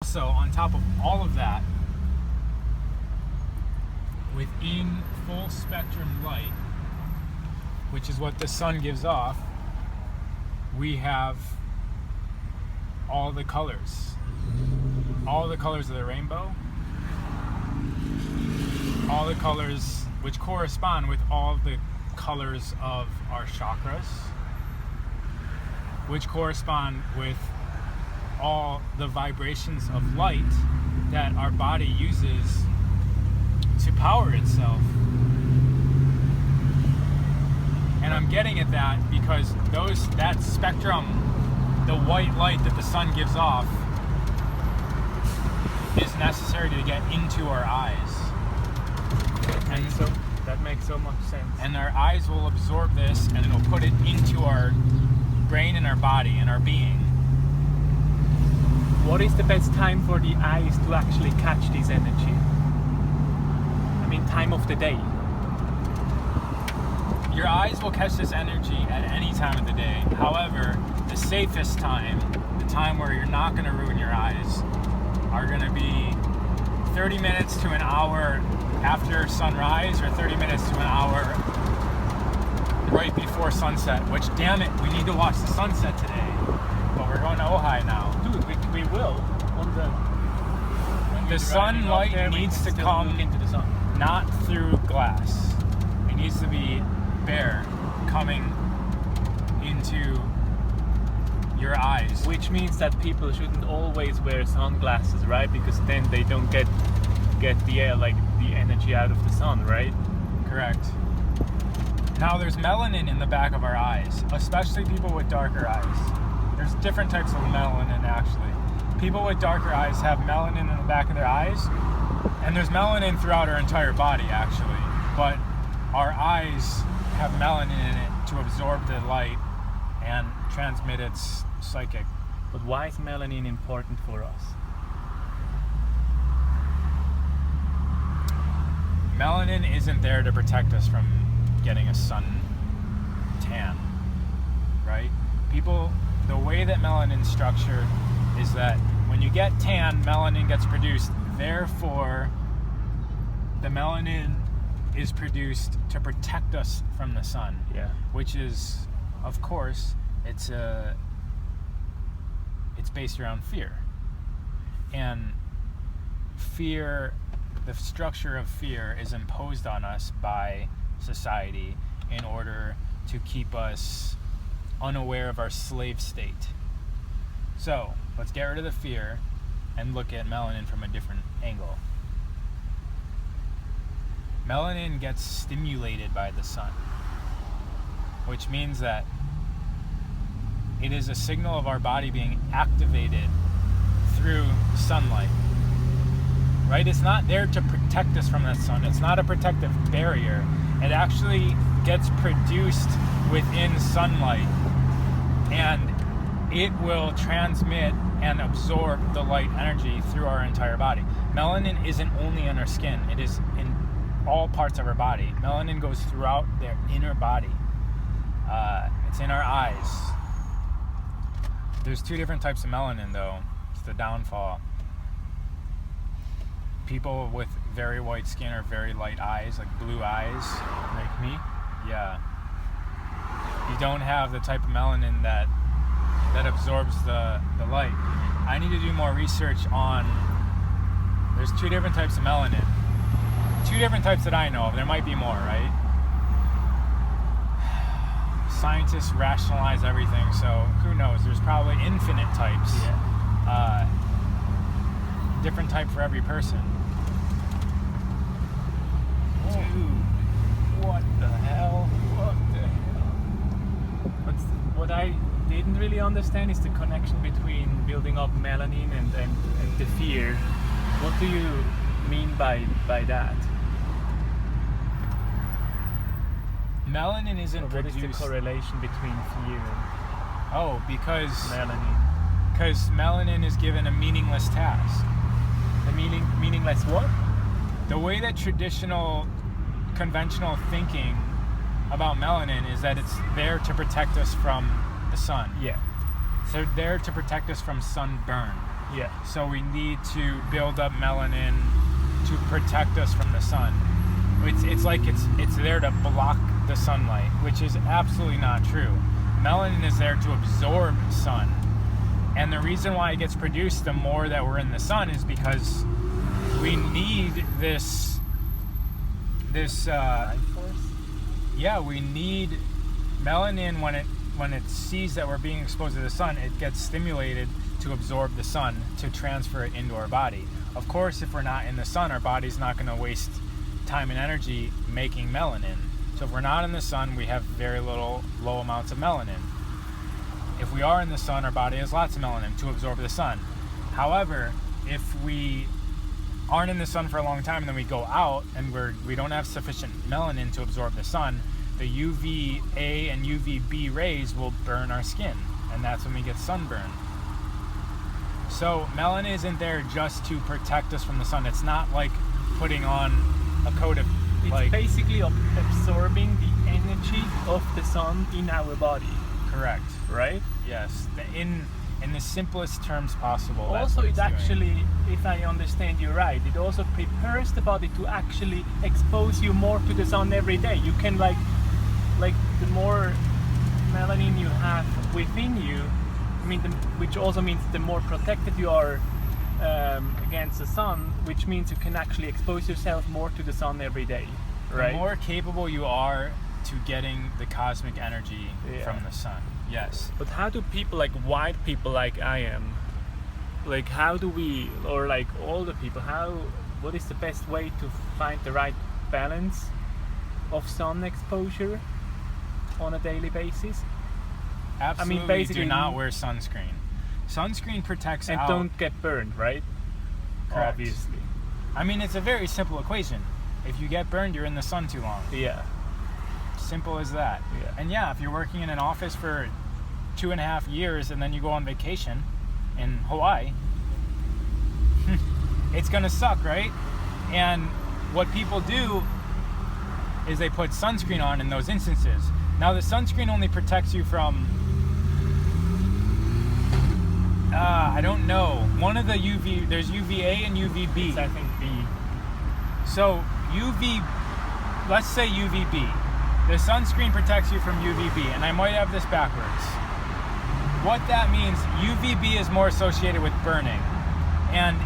also, on top of all of that, within full spectrum light, which is what the sun gives off, we have all the colors. All the colors of the rainbow. All the colors which correspond with all of the colors of our chakras, which correspond with all the vibrations of light that our body uses to power itself. And I'm getting at that because that spectrum, the white light that the sun gives off, is necessary to get into our eyes. And so that makes so much sense. And our eyes will absorb this and it'll put it into our brain and our body and our being. What is the best time for the eyes to actually catch this energy? I mean, time of the day. Your eyes will catch this energy at any time of the day. However, the safest time, the time where you're not going to ruin your eyes, are going to be 30 minutes to an hour after sunrise or 30 minutes to an hour right before sunset, which, damn it, we need to watch the sunset today. But we're going to Ojai now. Dude, we will. The sunlight needs to come into the sun. Not through glass. It needs to be bare coming into your eyes. Which means that people shouldn't always wear sunglasses, right? Because then they don't get the energy out of the sun, right? Correct. Now there's melanin in the back of our eyes, especially people with darker eyes. There's different types of melanin actually. People with darker eyes have melanin in the back of their eyes, and there's melanin throughout our entire body actually. But our eyes have melanin in it to absorb the light and transmit its psychic. But why is melanin important for us? Melanin isn't there to protect us from getting a sun tan, right? The way that melanin's structured is that when you get tan, melanin gets produced. Therefore, the melanin is produced to protect us from the sun. Yeah. Which is, of course, it's based around fear. And fear, the structure of fear is imposed on us by society in order to keep us unaware of our slave state. So, let's get rid of the fear and look at melanin from a different angle. Melanin gets stimulated by the sun, which means that it is a signal of our body being activated through sunlight, right? It's not there to protect us from the sun. It's not a protective barrier. It actually gets produced within sunlight, and it will transmit and absorb the light energy through our entire body. Melanin isn't only in our skin. It is in all parts of our body. Melanin goes throughout their inner body. It's in our eyes. There's two different types of melanin, though. It's the downfall. People with very white skin or very light eyes, like blue eyes, Like me? yeah. You don't have the type of melanin that absorbs the light. I need to do more research on. There's two different types of melanin. Two different types that I know of. There might be more, right? Scientists rationalize everything, so who knows? There's probably infinite types. Yeah. Different type for every person. Dude, what the hell? What the hell? What I didn't really understand is the connection between building up melanin and the fear. What do you mean by that? Melanin isn't Or what is produced. the correlation between fear and Because melanin? melanin is given a meaningless task. The meaningless what? The way that conventional thinking about melanin is that it's there to protect us from the sun. Yeah. So there to protect us from sunburn. Yeah. So we need to build up melanin to protect us from the sun. It's like it's there to block the sunlight, which is absolutely not true. Melanin is there to absorb sun. And the reason why it gets produced the more that we're in the sun is because we need this Life force? yeah, we need melanin when it sees that we're being exposed to the sun, it gets stimulated to absorb the sun to transfer it into our body. Of course, if we're not in the sun, our body's not going to waste time and energy making melanin. So if we're not in the sun, we have very low amounts of melanin. If we are in the sun, our body has lots of melanin to absorb the sun. However, if we aren't in the sun for a long time and then we go out and we don't have sufficient melanin to absorb the sun, the UVA and UVB rays will burn our skin, and that's when we get sunburn. So melanin isn't there just to protect us from the sun. It's not like putting on a coat of It's basically absorbing the energy of the sun in our body. Correct. Right? Yes. In the simplest terms possible. Also, it actually, if I understand you right, it also prepares the body to actually expose you more to the sun every day. You can like the more melanin you have within you, which also means the more protected you are against the sun, which means you can actually expose yourself more to the sun every day. Right? The more capable you are to getting the cosmic energy from the sun. Yes. But how do people like white people like I am, like how do we, or like older people, what is the best way to find the right balance of sun exposure on a daily basis? Absolutely. Basically, do not wear sunscreen. Sunscreen protects and don't get burned, right? Correct. Obviously. It's a very simple equation. If you get burned, you're in the sun too long. Yeah. Simple as that. Yeah. And yeah, if you're working in an office for 2.5 years and then you go on vacation in Hawaii, it's gonna suck, right? And what people do is they put sunscreen on in those instances. Now the sunscreen only protects you from I don't know. One of the there's UVA and UVB. It's, I think B. So let's say UVB. The sunscreen protects you from UVB, and I might have this backwards. What that means, UVB is more associated with burning. And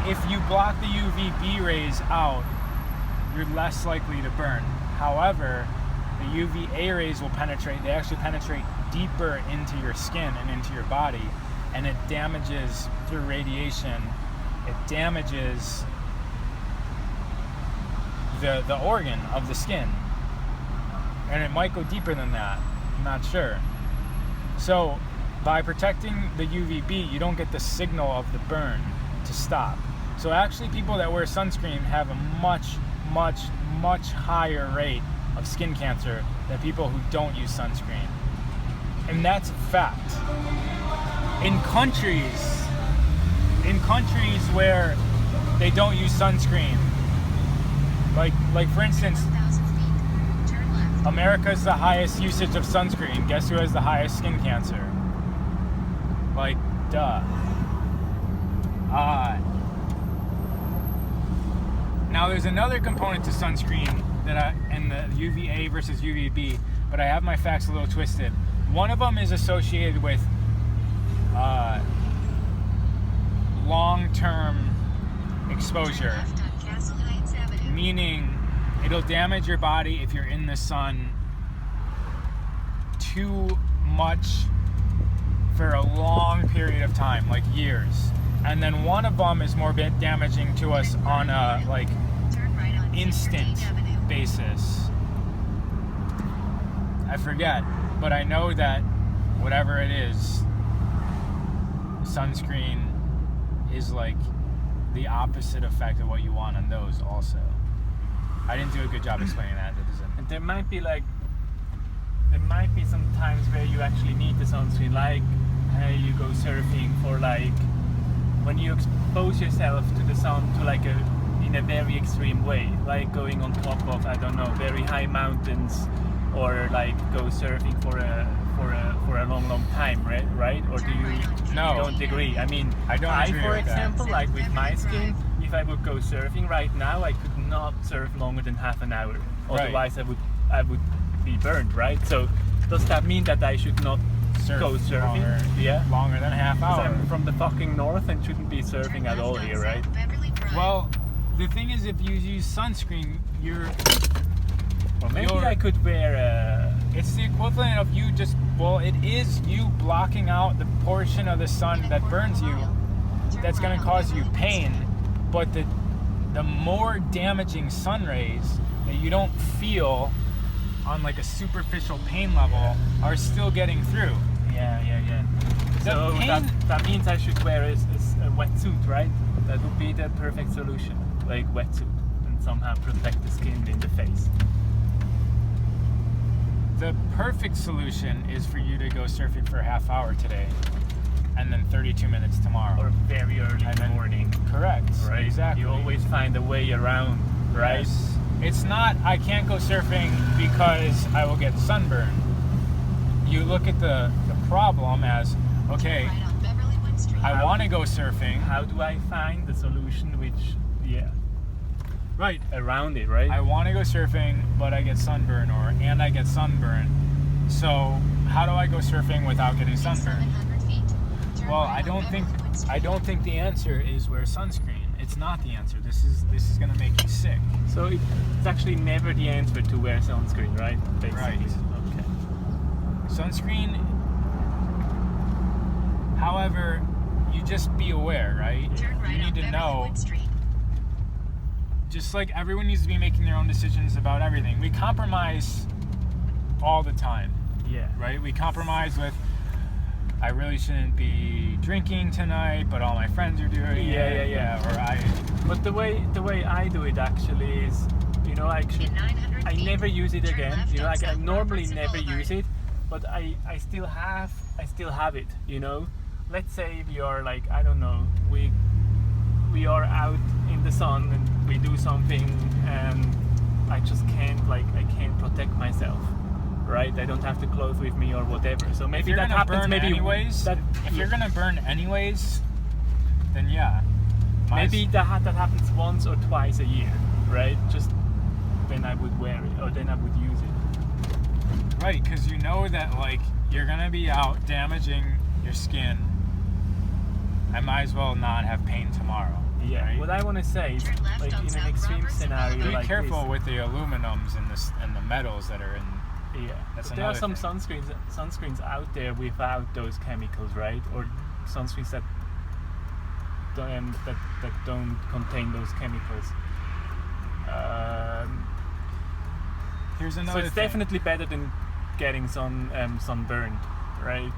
if you block the UVB rays out, you're less likely to burn. However, the UVA rays will penetrate, they actually penetrate deeper into your skin and into your body, and it damages, through radiation, it damages the organ of the skin. And it might go deeper than that, I'm not sure. So by protecting the UVB, you don't get the signal of the burn to stop. So actually people that wear sunscreen have a much, much, much higher rate of skin cancer than people who don't use sunscreen. And that's a fact. In countries where they don't use sunscreen, like for instance, America's the highest usage of sunscreen. Guess who has the highest skin cancer? Like, duh. Now there's another component to sunscreen and the UVA versus UVB, but I have my facts a little twisted. One of them is associated with long-term exposure, meaning it'll damage your body if you're in the sun too much for a long period of time, like years. And then one of them is more damaging to us on a instant basis. I forget, but I know that whatever it is, sunscreen is like the opposite effect of what you want on those also. I didn't do a good job explaining that. And there might be some times where you actually need the sunscreen, like you go surfing for when you expose yourself to the sun in a very extreme way, like going on top of, I don't know, very high mountains, or go surfing for for a long time, right? Or do you No. don't agree? I mean, I don't agree for with that. example, like with my skin, if I would go surfing right now, I could not surf longer than half an hour. Otherwise, I would be burned, right? So, does that mean that I should not Surf go surfing? longer than a half 'Cause hour. I'm from the fucking north and shouldn't be surfing at all here, right? Well, the thing is, if you use sunscreen, Or maybe You're- I could wear a. it's the equivalent of you just, well, it is you blocking out the portion of the sun that burns you that's going to cause you pain, but the more damaging sun rays that you don't feel on like a superficial pain level are still getting through. Yeah. The So pain- that means I should wear a wetsuit, right? That would be the perfect solution, like wetsuit, and somehow protect the skin in the face. The perfect solution is for you to go surfing for a half hour today and then 32 minutes tomorrow. Or very early in the morning, Correct. right? Exactly. You always find a way around, right? Yes. It's not, I can't go surfing because I will get sunburned. You look at the problem as, okay, I want to go surfing. How do I find the solution which, Right. around it, right? I want to go surfing, but I get sunburned, and I get sunburned. So how do I go surfing without getting sunburned? Well, I don't think the answer is wear sunscreen. It's not the answer. This is going to make you sick. So it's actually never the answer to wear sunscreen, right? Basically. Right. Okay. Sunscreen, however, you just be aware, right? You need to know. Just like everyone needs to be making their own decisions about everything. We compromise all the time, Yeah. right? We compromise with, I really shouldn't be drinking tonight, but all my friends are doing it. Yeah. Or But the way I do it actually is, I never use it again. Like I normally never use it, but I still have it. Let's say we are like, I don't know, we are out in the sun and we do something and I just can't protect myself, right? I don't have the clothes with me or whatever. So maybe that happens. Maybe if you're gonna burn anyways, then yeah. Maybe that happens once or twice a year, right? Just then I would wear it, or then I would use it. Right, because you know that like you're gonna be out damaging your skin. I might as well not have pain tomorrow. Yeah. Right? What I want to say is, like in an extreme scenario, Be like careful this, with the aluminums and the metals that are in. Yeah. That's But there are another some thing. sunscreens out there without those chemicals, right? Or sunscreens that don't contain those chemicals. Here's another So it's thing. definitely better than getting sunburned, right?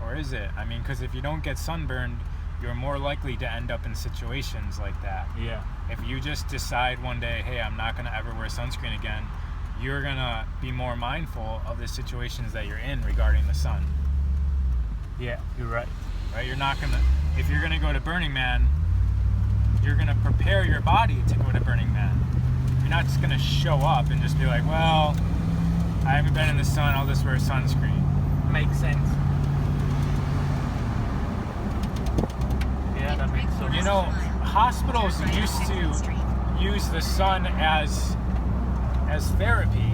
Or is it? I mean, because if you don't get sunburned, you're more likely to end up in situations like that. Yeah. If you just decide one day, hey, I'm not going to ever wear sunscreen again, you're going to be more mindful of the situations that you're in regarding the sun. Yeah, you're right. Right? You're not going to, if you're going to go to Burning Man, you're going to prepare your body to go to Burning Man. You're not just going to show up and just be like, well, I haven't been in the sun, I'll just wear sunscreen. Makes sense. Yeah, that makes sense. You know, hospitals used to use the sun as therapy.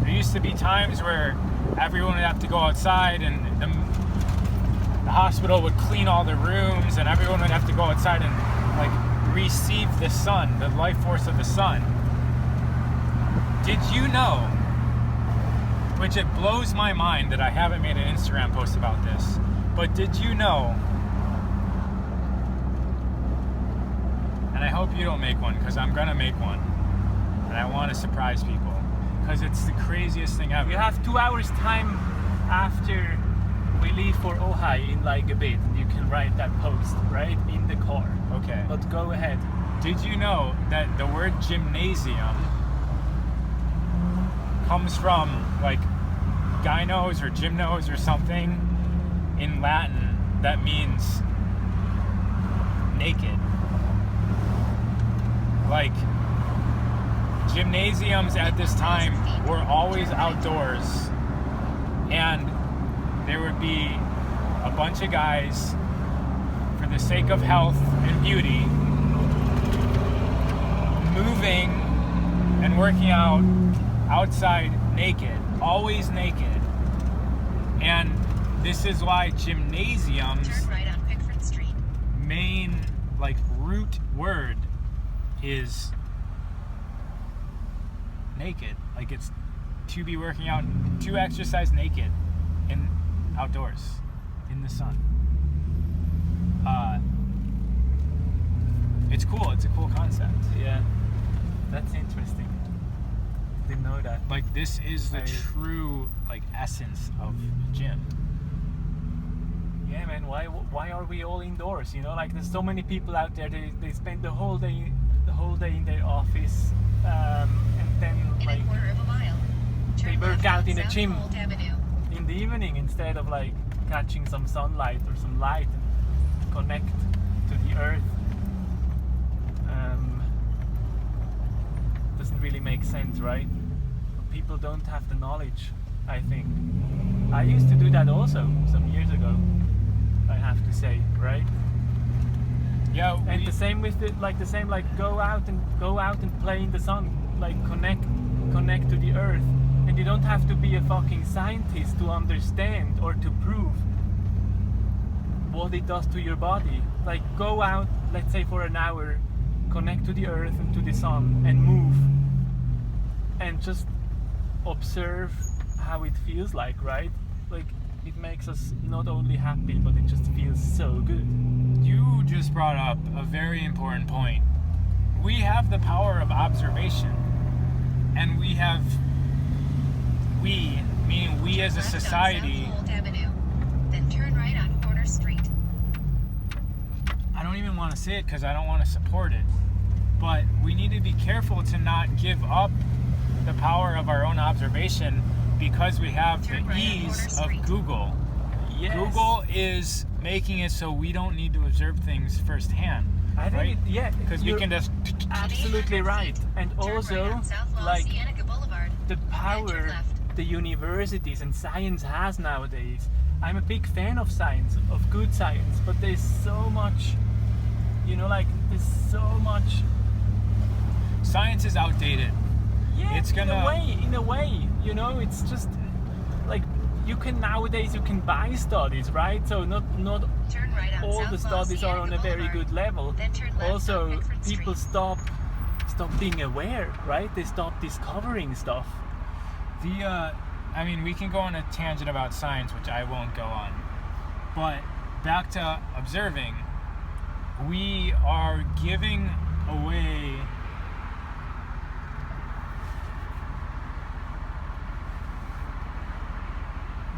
There used to be times where everyone would have to go outside and the hospital would clean all the rooms and everyone would have to go outside and like receive the sun, the life force of the sun. Did you know, which it blows my mind that I haven't made an Instagram post about this, but did you know, and I hope you don't make one because I'm gonna make one and I want to surprise people because it's the craziest thing ever. We have 2 hours time after we leave for Ojai in like a bit, and you can write that post right in the car. Okay. But go ahead. Did you know that the word gymnasium comes from like gynos or gymnos or something in Latin that means naked? Like gymnasiums at this time were always outdoors, and there would be a bunch of guys, for the sake of health and beauty, moving and working out outside naked, always naked. And this is why gymnasiums, Turn right on Pickford Street. main like root word is naked. Like, it's to be working out, to exercise naked in outdoors in the sun. It's cool. It's a cool concept. Yeah, that's interesting. Didn't know that. Like, this is the true like essence of gym. Yeah, man. Why are we all indoors? You know, like there's so many people out there. They spend the whole day in their office, and then In like a quarter of a mile. they Turn work left out on in a South gym Old Avenue. in the evening instead of like catching some sunlight or some light and connect to the earth. Doesn't really make sense, right? People don't have the knowledge, I think. I used to do that also some years ago, I have to say, right? Yeah, And the same with go out and play in the sun, like connect to the earth. And you don't have to be a fucking scientist to understand or to prove what it does to your body. Like, go out, let's say for an hour, connect to the earth and to the sun and move and just observe how it feels like, right? Like, it makes us not only happy, but it just feels so good. You just brought up a very important point. We have the power of observation, and we, meaning we as a Left on society, South Old Avenue. Then turn right on Corner Street. I don't even want to say it because I don't want to support it, but we need to be careful to not give up the power of our own observation because we have Turn the right on ease Corner of Street. Google. Yes. Google is making it so we don't need to observe things firsthand, I think right? yeah, Because we you're can just absolutely 800 right. feet. And Turn also, right on South La like, Cienega Boulevard. the Then turn power left. the universities and science has nowadays. I'm a big fan of science, of good science, but there's so much, you know, like there's so much. science is outdated. Yeah, It's gonna- in a way, you know, it's just like nowadays you can buy studies, right? So not Turn right on all South the La studies are on a Cienega very Boulevard. good level. Then turn left on Also, Pickford people Street. stop being aware, right? They stop discovering stuff. I mean, we can go on a tangent about science, which I won't go on. But back to observing, we are giving away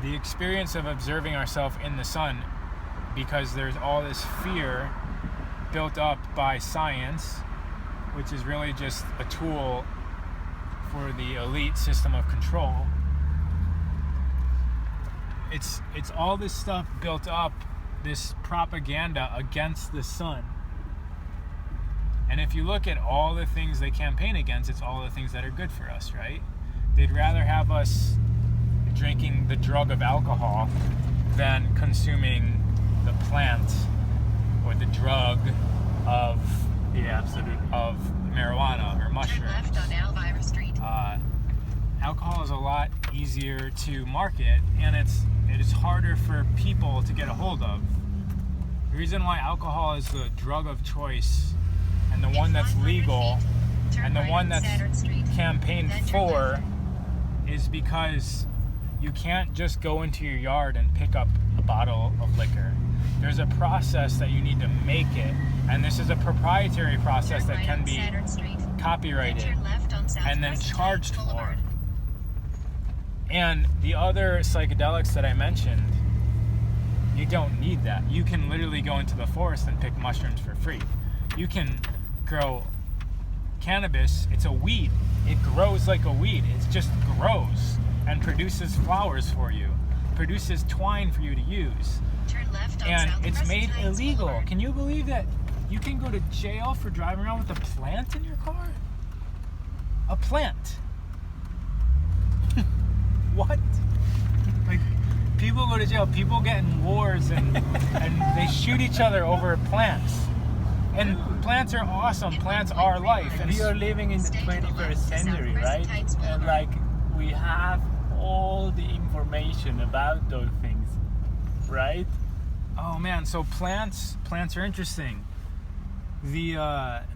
the experience of observing ourselves in the sun because there's all this fear built up by science, which is really just a tool for the elite system of control. It's all this stuff built up, this propaganda against the sun. And if you look at all the things they campaign against, it's all the things that are good for us, right? They'd rather have us drinking the drug of alcohol than consuming the plant or the drug of of marijuana or Turn mushrooms. left on Elvira Street. Alcohol is a lot easier to market, and it is harder for people to get a hold of. The reason why alcohol is the drug of choice and the one that's 500 legal feet. Turn and the right one on that's Saturn Street. campaigned Then turn for left. is because you can't just go into your yard and pick up a bottle of liquor. There's a process that you need to make it, and this is a proprietary process Turn that right can on be Saturn Street. Then copyrighted turn left on and then Southwest charged Street for. Boulevard. And the other psychedelics that I mentioned, you don't need that. You can literally go into the forest and pick mushrooms for free. You can grow cannabis. It's a weed. It grows like a weed. It just grows and produces flowers for you, produces twine for you to use. Turn left on And South it's made Crescent illegal. Boulevard. Can you believe that you can go to jail for driving around with a plant in your car? a plant. What? Like, people go to jail, people get in wars, and they shoot each other over plants. And plants are awesome. Plants are life. And We are living in the 21st century, right? And like we have all the information about those things, right? oh man, so plants are interesting. The I'm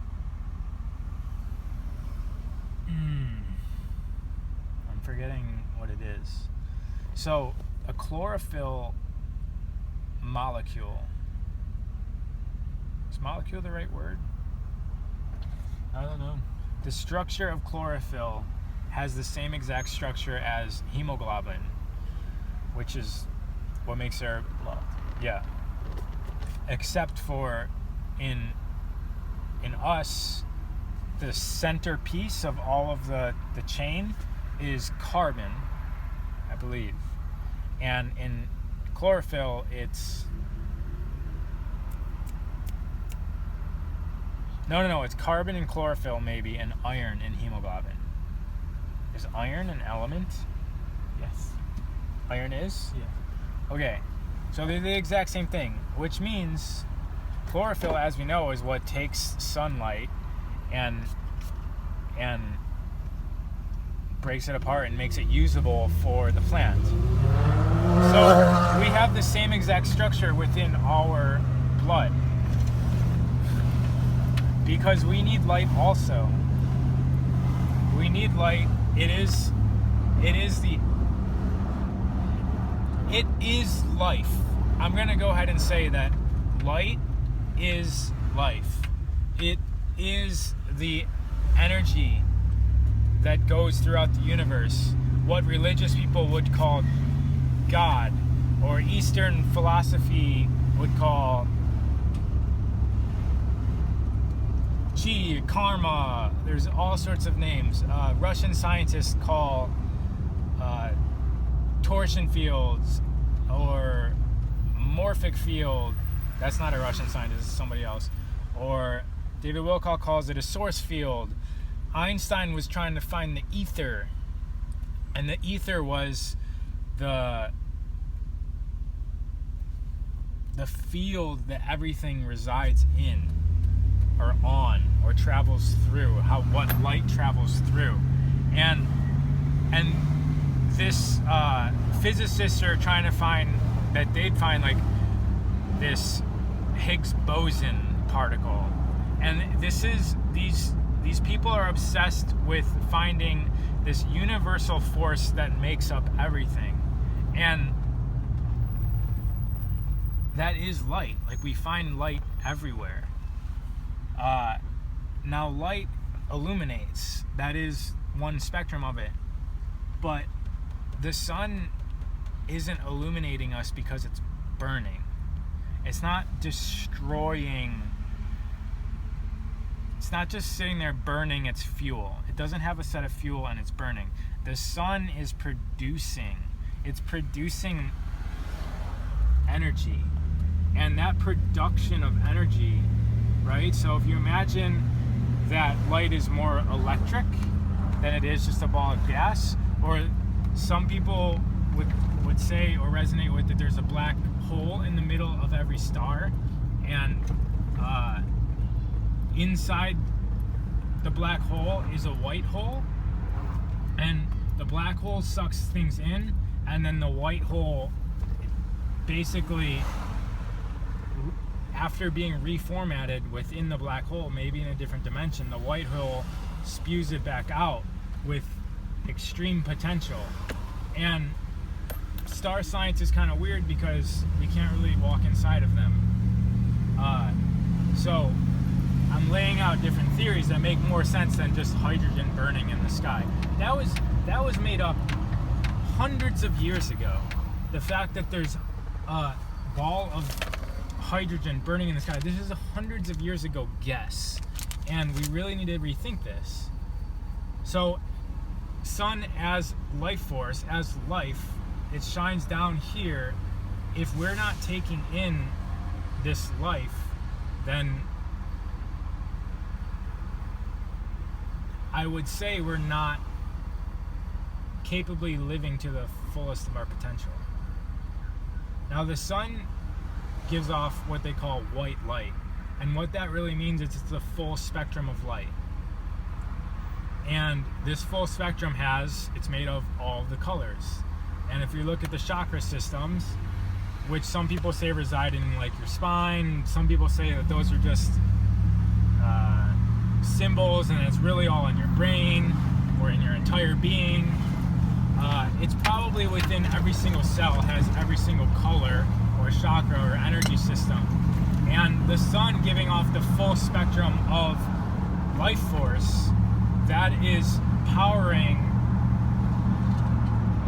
forgetting what it is. So a chlorophyll molecule. Is molecule the right word? I don't know. The structure of chlorophyll has the same exact structure as hemoglobin, which is what makes our blood. Yeah. Except for in us, the centerpiece of all of the chain is carbon, I believe. And in chlorophyll, it's No, it's carbon in chlorophyll maybe, and iron in hemoglobin. Is iron an element? Yes. Iron is? Yeah. Okay, so they're the exact same thing, which means chlorophyll, as we know, is what takes sunlight and breaks it apart and makes it usable for the plant. So we have the same exact structure within our blood. Because we need light also. We need light. It is life. I'm going to go ahead and say that light is life. It is the energy that goes throughout the universe. What religious people would call God, or Eastern philosophy would call chi, karma. There's all sorts of names. Russian scientists call torsion fields or morphic field. That's not a Russian scientist, it's somebody else. Or David Wilcock calls it a source field. Einstein was trying to find the ether, and the ether was the field that everything resides in, or on, or travels through, what light travels through. And this physicists are trying to find that they'd find like this Higgs boson particle. And these people are obsessed with finding this universal force that makes up everything. And that is light. Like, we find light everywhere. Now light illuminates. That is one spectrum of it. But the sun isn't illuminating us because it's burning. It's not destroying. It's not just sitting there burning its fuel. It doesn't have a set of fuel and it's burning. The sun is producing. It's producing energy. And that production of energy, right? So if you imagine that light is more electric than it is just a ball of gas, or some people would say or resonate with that there's a black hole in the middle of every star, and inside the black hole is a white hole, and the black hole sucks things in, and then the white hole basically, after being reformatted within the black hole, maybe in a different dimension, the white hole spews it back out with extreme potential. And star science is kind of weird because we can't really walk inside of them. So I'm laying out different theories that make more sense than just hydrogen burning in the sky. That was made up hundreds of years ago. The fact that there's a ball of hydrogen burning in the sky, this is a hundreds of years ago guess, and we really need to rethink this. So sun as life force, as life, it shines down here. If we're not taking in this life, then I would say we're not capably living to the fullest of our potential. Now, the sun gives off what they call white light, and what that really means is it's the full spectrum of light. And this full spectrum it's made of all the colors. And if you look at the chakra systems, which some people say reside in like your spine, some people say that those are just symbols and it's really all in your brain or in your entire being. It's probably within every single cell, has every single color or chakra or energy system. And the sun giving off the full spectrum of life force, that is powering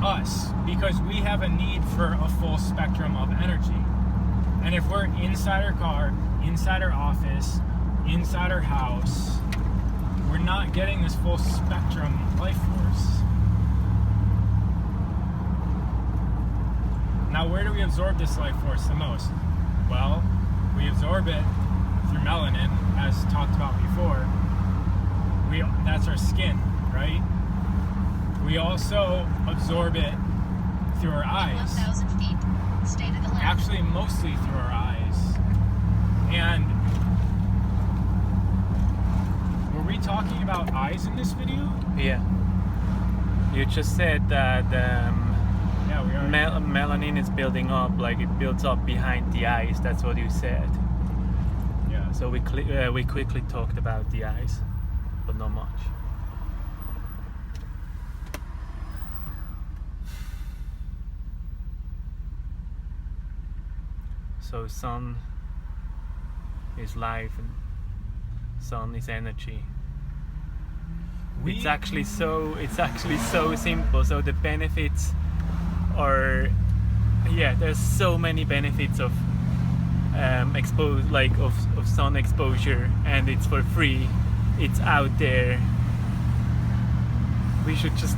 us, because we have a need for a full spectrum of energy. And if we're inside our car, inside our office, inside our house, we're not getting this full spectrum life force. Now, where do we absorb this life force the most? Well, we absorb it through melanin, as talked about before. That's our skin, right? We also absorb it through our eyes. 1,000 feet. Stay to the left. Actually, mostly through our eyes. And were we talking about eyes in this video? Yeah. You just said that Yeah, we are. melanin is building up, like it builds up behind the eyes. That's what you said. Yeah. So we quickly talked about the eyes, but not much. So sun is life and sun is energy. It's actually so simple. So the benefits are, there's so many benefits of of sun exposure, and it's for free. It's out there. We should just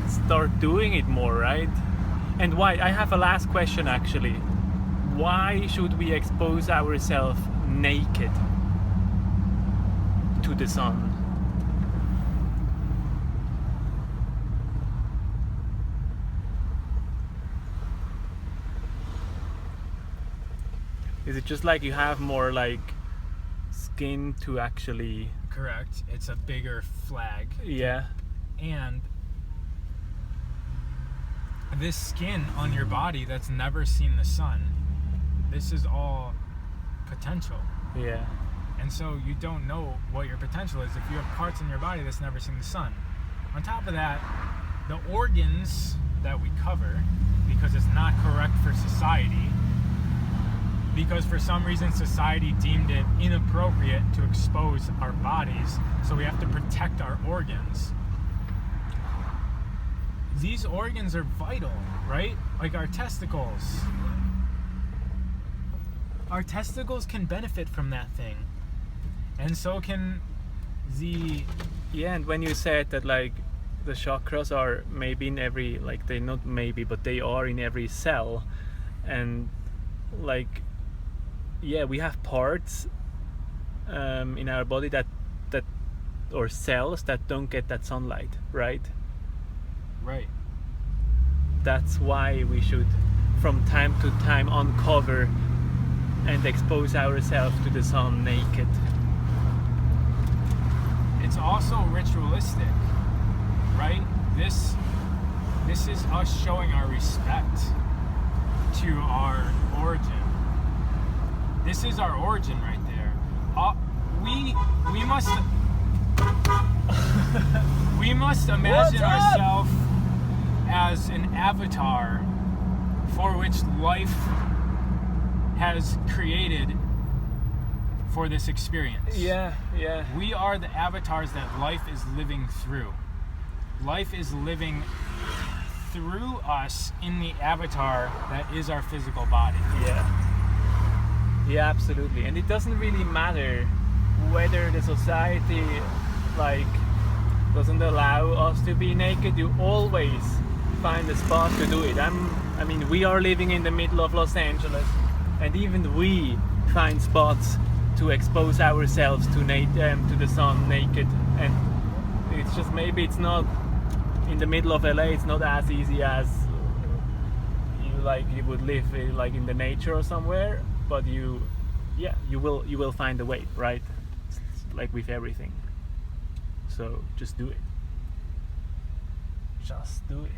start doing it more, right? And why? I have a last question actually. Why should we expose ourselves naked to the sun? Is it just you have more skin to actually... Correct. It's a bigger flag. Yeah. And this skin on your body that's never seen the sun, this is all potential. Yeah. And so you don't know what your potential is if you have parts in your body that's never seen the sun. On top of that, the organs that we cover, because it's not correct for society, because for some reason society deemed it inappropriate to expose our bodies, so we have to protect our organs. These organs are vital, right? Like our testicles. Our testicles can benefit from that thing. And so can the... Yeah, and when you said that the chakras are maybe in every, they not maybe, but they are in every cell, and we have parts in our body that or cells that don't get that sunlight, right? Right. That's why we should from time to time uncover and expose ourselves to the sun naked. It's also ritualistic, right? This is us showing our respect to our origin. This is our origin right there. We must we must imagine ourselves as an avatar for which life has created for this experience. Yeah. We are the avatars that life is living through. Life is living through us in the avatar that is our physical body. Yeah, absolutely. And it doesn't really matter whether the society doesn't allow us to be naked. You always find a spot to do it. We are living in the middle of Los Angeles, and even we find spots to expose ourselves to the sun naked, and It's just maybe it's not in the middle of LA. It's not as easy as you would live like in the nature or somewhere. But you will find a way, right? It's like with everything. So just do it. Just do it.